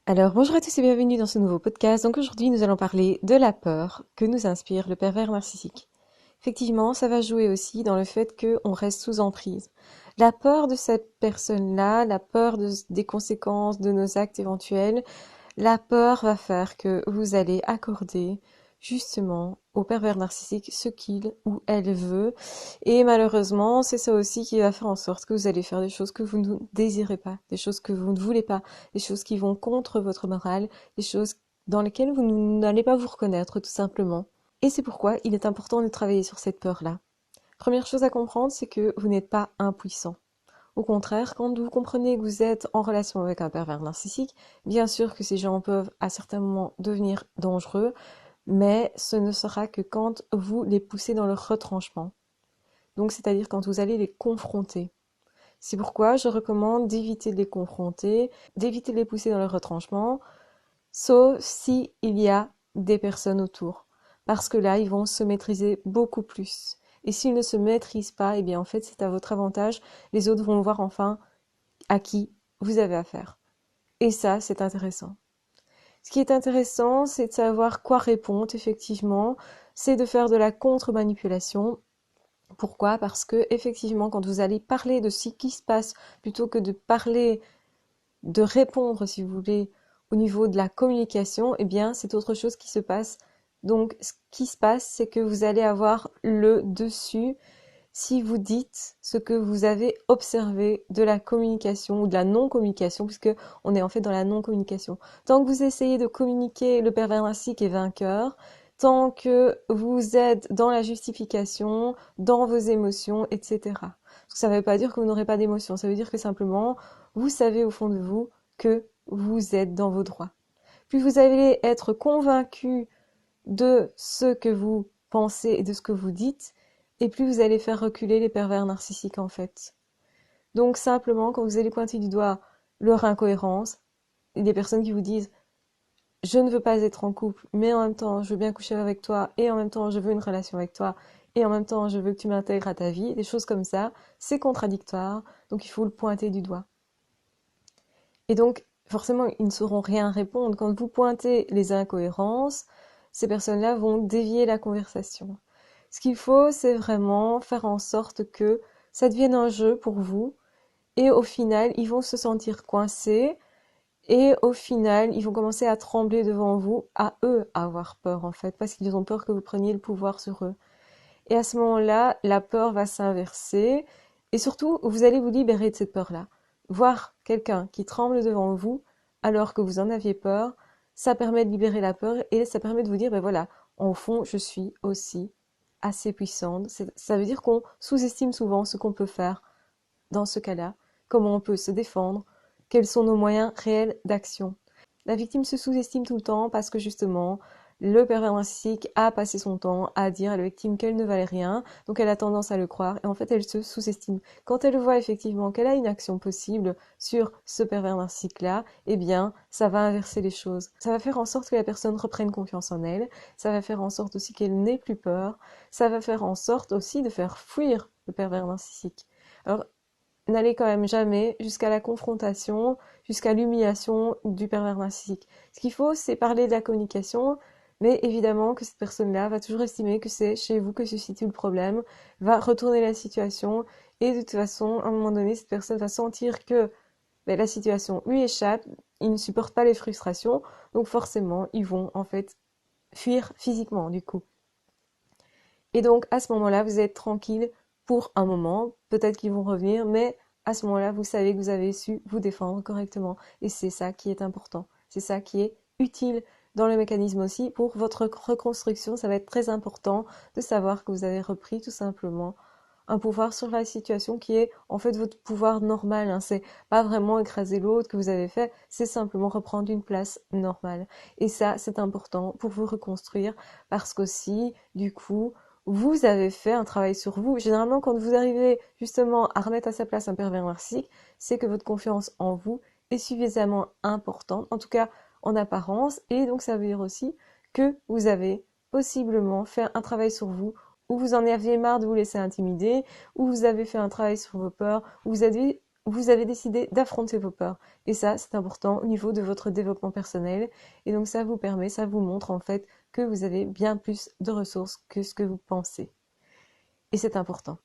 Alors, bonjour à tous et bienvenue dans ce nouveau podcast. Donc aujourd'hui, nous allons parler de la peur que nous inspire le pervers narcissique. Effectivement, ça va jouer aussi dans le fait qu'on reste sous emprise. La peur de cette personne-là, la peur des conséquences de nos actes éventuels, la peur va faire que vous allez accorder justement au pervers narcissique ce qu'il ou elle veut. Et malheureusement, c'est ça aussi qui va faire en sorte que vous allez faire des choses que vous ne désirez pas, des choses que vous ne voulez pas, des choses qui vont contre votre morale, des choses dans lesquelles vous n'allez pas vous reconnaître tout simplement. Et c'est pourquoi il est important de travailler sur cette peur-là. Première chose à comprendre, c'est que vous n'êtes pas impuissant. Au contraire, quand vous comprenez que vous êtes en relation avec un pervers narcissique, bien sûr que ces gens peuvent à certains moments devenir dangereux, mais ce ne sera que quand vous les poussez dans leur retranchement. Donc, c'est-à-dire quand vous allez les confronter. C'est pourquoi je recommande d'éviter de les confronter, d'éviter de les pousser dans leur retranchement, sauf si il y a des personnes autour. Parce que là, ils vont se maîtriser beaucoup plus. Et s'ils ne se maîtrisent pas, eh bien, en fait, c'est à votre avantage. Les autres vont voir enfin à qui vous avez affaire. Et ça, c'est intéressant. Ce qui est intéressant, c'est de savoir quoi répondre, effectivement. C'est de faire de la contre-manipulation. Pourquoi? Parce que, effectivement, quand vous allez parler de ce qui se passe, plutôt que de parler, de répondre, si vous voulez, au niveau de la communication, eh bien, c'est autre chose qui se passe. Donc, ce qui se passe, c'est que vous allez avoir le dessus si vous dites ce que vous avez observé de la communication ou de la non-communication, puisque on est en fait dans la non-communication. Tant que vous essayez de communiquer, le pervers narcissique est vainqueur. Tant que vous êtes dans la justification, dans vos émotions, etc. Ça ne veut pas dire que vous n'aurez pas d'émotions, ça veut dire que simplement, vous savez au fond de vous que vous êtes dans vos droits. Plus vous allez être convaincu de ce que vous pensez et de ce que vous dites, et plus vous allez faire reculer les pervers narcissiques en fait. Donc simplement, quand vous allez pointer du doigt leur incohérence, il y a des personnes qui vous disent je ne veux pas être en couple, mais en même temps je veux bien coucher avec toi, et en même temps je veux une relation avec toi, et en même temps je veux que tu m'intègres à ta vie, des choses comme ça, c'est contradictoire, donc il faut le pointer du doigt. Et donc, forcément, ils ne sauront rien répondre. Quand vous pointez les incohérences, ces personnes-là vont dévier la conversation. Ce qu'il faut, c'est vraiment faire en sorte que ça devienne un jeu pour vous. Et au final, ils vont se sentir coincés. Et au final, ils vont commencer à trembler devant vous, à eux avoir peur en fait, parce qu'ils ont peur que vous preniez le pouvoir sur eux. Et à ce moment-là, la peur va s'inverser. Et surtout, vous allez vous libérer de cette peur-là. Voir quelqu'un qui tremble devant vous, alors que vous en aviez peur, ça permet de libérer la peur et ça permet de vous dire, ben voilà, au fond, je suis aussi assez puissante. Ça veut dire qu'on sous-estime souvent ce qu'on peut faire dans ce cas-là, comment on peut se défendre, quels sont nos moyens réels d'action. La victime se sous-estime tout le temps parce que justement, le pervers narcissique a passé son temps à dire à la victime qu'elle ne valait rien, donc elle a tendance à le croire et en fait elle se sous-estime. Quand elle voit effectivement qu'elle a une action possible sur ce pervers narcissique-là, eh bien ça va inverser les choses. Ça va faire en sorte que la personne reprenne confiance en elle, ça va faire en sorte aussi qu'elle n'ait plus peur, ça va faire en sorte aussi de faire fuir le pervers narcissique. Alors n'allez quand même jamais jusqu'à la confrontation, jusqu'à l'humiliation du pervers narcissique. Ce qu'il faut, c'est parler de la communication, mais évidemment que cette personne-là va toujours estimer que c'est chez vous que se situe le problème, va retourner la situation, et de toute façon, à un moment donné, cette personne va sentir que la situation lui échappe, il ne supporte pas les frustrations, donc forcément, ils vont en fait fuir physiquement du coup. Et donc, à ce moment-là, vous êtes tranquille pour un moment. Peut-être qu'ils vont revenir, mais à ce moment-là, vous savez que vous avez su vous défendre correctement. Et c'est ça qui est important. C'est ça qui est utile dans le mécanisme aussi. Pour votre reconstruction, ça va être très important de savoir que vous avez repris tout simplement un pouvoir sur la situation qui est en fait votre pouvoir normal. Hein. C'est pas vraiment écraser l'autre que vous avez fait, c'est simplement reprendre une place normale. Et ça, c'est important pour vous reconstruire parce qu'aussi, du coup, vous avez fait un travail sur vous. Généralement, quand vous arrivez justement à remettre à sa place un pervers narcissique, c'est que votre confiance en vous est suffisamment importante, en tout cas en apparence, et donc ça veut dire aussi que vous avez possiblement fait un travail sur vous, où vous en aviez marre de vous laisser intimider, où vous avez fait un travail sur vos peurs, où vous avez vous avez décidé d'affronter vos peurs. Et ça, c'est important au niveau de votre développement personnel. Et donc ça vous permet, ça vous montre en fait que vous avez bien plus de ressources que ce que vous pensez. Et c'est important.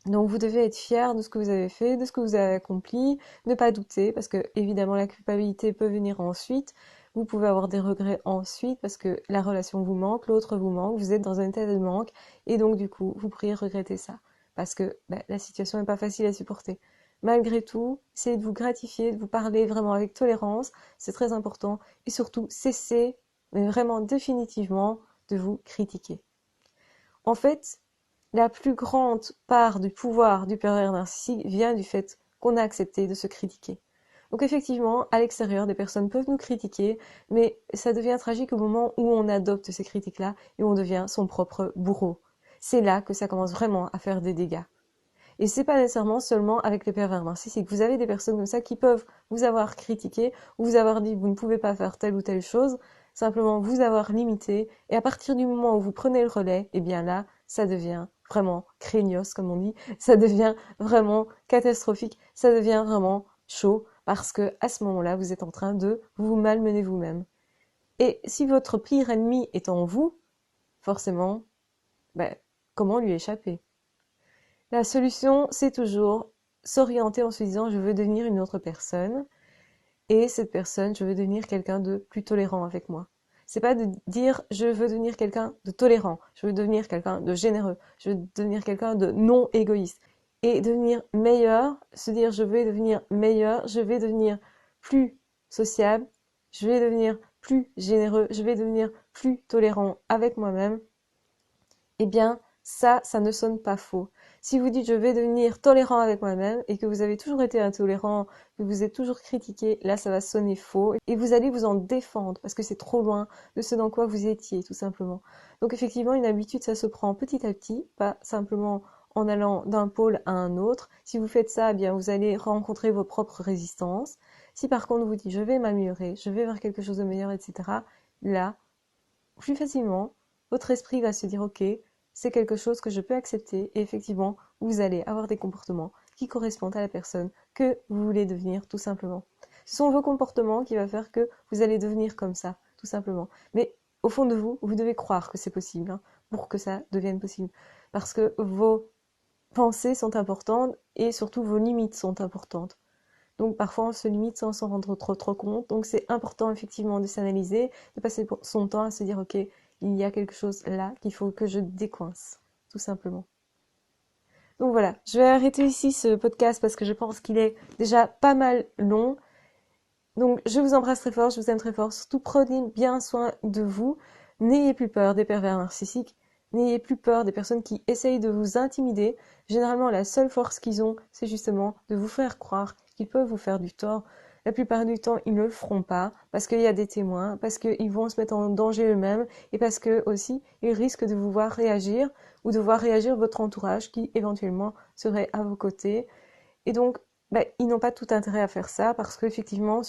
Donc vous devez être fier de ce que vous avez fait, de ce que vous avez accompli, ne pas douter, parce que évidemment la culpabilité peut venir ensuite. Vous pouvez avoir des regrets ensuite parce que la relation vous manque, l'autre vous manque, vous êtes dans un état de manque, et donc du coup vous pourriez regretter ça, parce que la situation n'est pas facile à supporter. Malgré tout, essayez de vous gratifier, de vous parler vraiment avec tolérance, c'est très important, et surtout cessez, mais vraiment définitivement, de vous critiquer. En fait, la plus grande part du pouvoir du pervers narcissique vient du fait qu'on a accepté de se critiquer. Donc effectivement, à l'extérieur, des personnes peuvent nous critiquer, mais ça devient tragique au moment où on adopte ces critiques-là et on devient son propre bourreau. C'est là que ça commence vraiment à faire des dégâts. Et c'est pas nécessairement seulement avec les pervers narcissiques. Vous avez des personnes comme ça qui peuvent vous avoir critiqué, ou vous avoir dit que vous ne pouvez pas faire telle ou telle chose, simplement vous avoir limité, et à partir du moment où vous prenez le relais, eh bien là, ça devient vraiment craignos, comme on dit, ça devient vraiment catastrophique, ça devient vraiment chaud, parce que à ce moment-là, vous êtes en train de vous malmener vous-même. Et si votre pire ennemi est en vous, forcément, comment lui échapper? La solution, c'est toujours s'orienter en se disant je veux devenir une autre personne, et cette personne, je veux devenir quelqu'un de plus tolérant avec moi. C'est pas de dire je veux devenir quelqu'un de tolérant, je veux devenir quelqu'un de généreux, je veux devenir quelqu'un de non égoïste. Et devenir meilleur, se dire je vais devenir meilleur, je vais devenir plus sociable, je vais devenir plus généreux, je vais devenir plus tolérant avec moi-même, eh bien, ça ne sonne pas faux. Si vous dites je vais devenir tolérant avec moi-même et que vous avez toujours été intolérant, que vous êtes toujours critiqué, là ça va sonner faux et vous allez vous en défendre parce que c'est trop loin de ce dans quoi vous étiez tout simplement. Donc effectivement une habitude ça se prend petit à petit, pas simplement en allant d'un pôle à un autre. Si vous faites ça, eh bien vous allez rencontrer vos propres résistances. Si par contre vous dites je vais m'améliorer, je vais vers quelque chose de meilleur, etc. Là, plus facilement, votre esprit va se dire ok, c'est quelque chose que je peux accepter et effectivement, vous allez avoir des comportements qui correspondent à la personne que vous voulez devenir tout simplement. Ce sont vos comportements qui vont faire que vous allez devenir comme ça, tout simplement. Mais au fond de vous, vous devez croire que c'est possible pour que ça devienne possible. Parce que vos pensées sont importantes et surtout vos limites sont importantes. Donc parfois on se limite sans s'en rendre trop compte. Donc c'est important effectivement de s'analyser, de passer son temps à se dire ok, il y a quelque chose là qu'il faut que je décoince, tout simplement. Donc voilà, je vais arrêter ici ce podcast parce que je pense qu'il est déjà pas mal long. Donc je vous embrasse très fort, je vous aime très fort. Surtout prenez bien soin de vous. N'ayez plus peur des pervers narcissiques. N'ayez plus peur des personnes qui essayent de vous intimider. Généralement, la seule force qu'ils ont, c'est justement de vous faire croire qu'ils peuvent vous faire du tort. La plupart du temps, ils ne le feront pas parce qu'il y a des témoins, parce qu'ils vont se mettre en danger eux-mêmes et parce que aussi, ils risquent de vous voir réagir ou de voir réagir votre entourage qui éventuellement serait à vos côtés. Et donc, ils n'ont pas tout intérêt à faire ça parce qu'effectivement,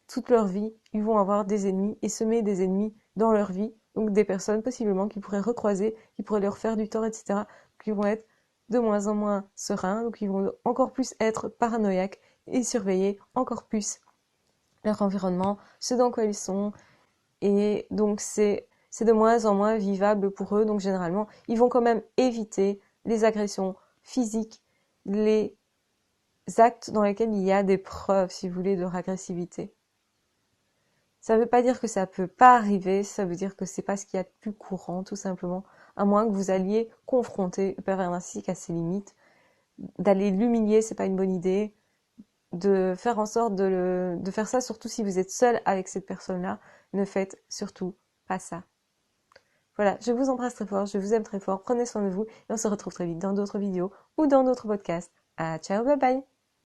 toute leur vie, ils vont avoir des ennemis et semer des ennemis dans leur vie. Donc des personnes possiblement qui pourraient recroiser, qui pourraient leur faire du tort, etc. Qui vont être de moins en moins sereins, donc ils vont encore plus être paranoïaques et surveiller encore plus leur environnement, ce dans quoi ils sont. Et donc c'est de moins en moins vivable pour eux. Donc généralement, ils vont quand même éviter les agressions physiques, les actes dans lesquels il y a des preuves, si vous voulez, de leur agressivité. Ça ne veut pas dire que ça peut pas arriver, ça veut dire que c'est pas ce qu'il y a de plus courant, tout simplement, à moins que vous alliez confronter le pervers narcissique à ses limites. D'aller l'humilier, c'est pas une bonne idée. De faire en sorte de faire ça, surtout si vous êtes seul avec cette personne-là, ne faites surtout pas ça. Voilà, je vous embrasse très fort, je vous aime très fort, prenez soin de vous, et on se retrouve très vite dans d'autres vidéos ou dans d'autres podcasts. Ciao, bye bye!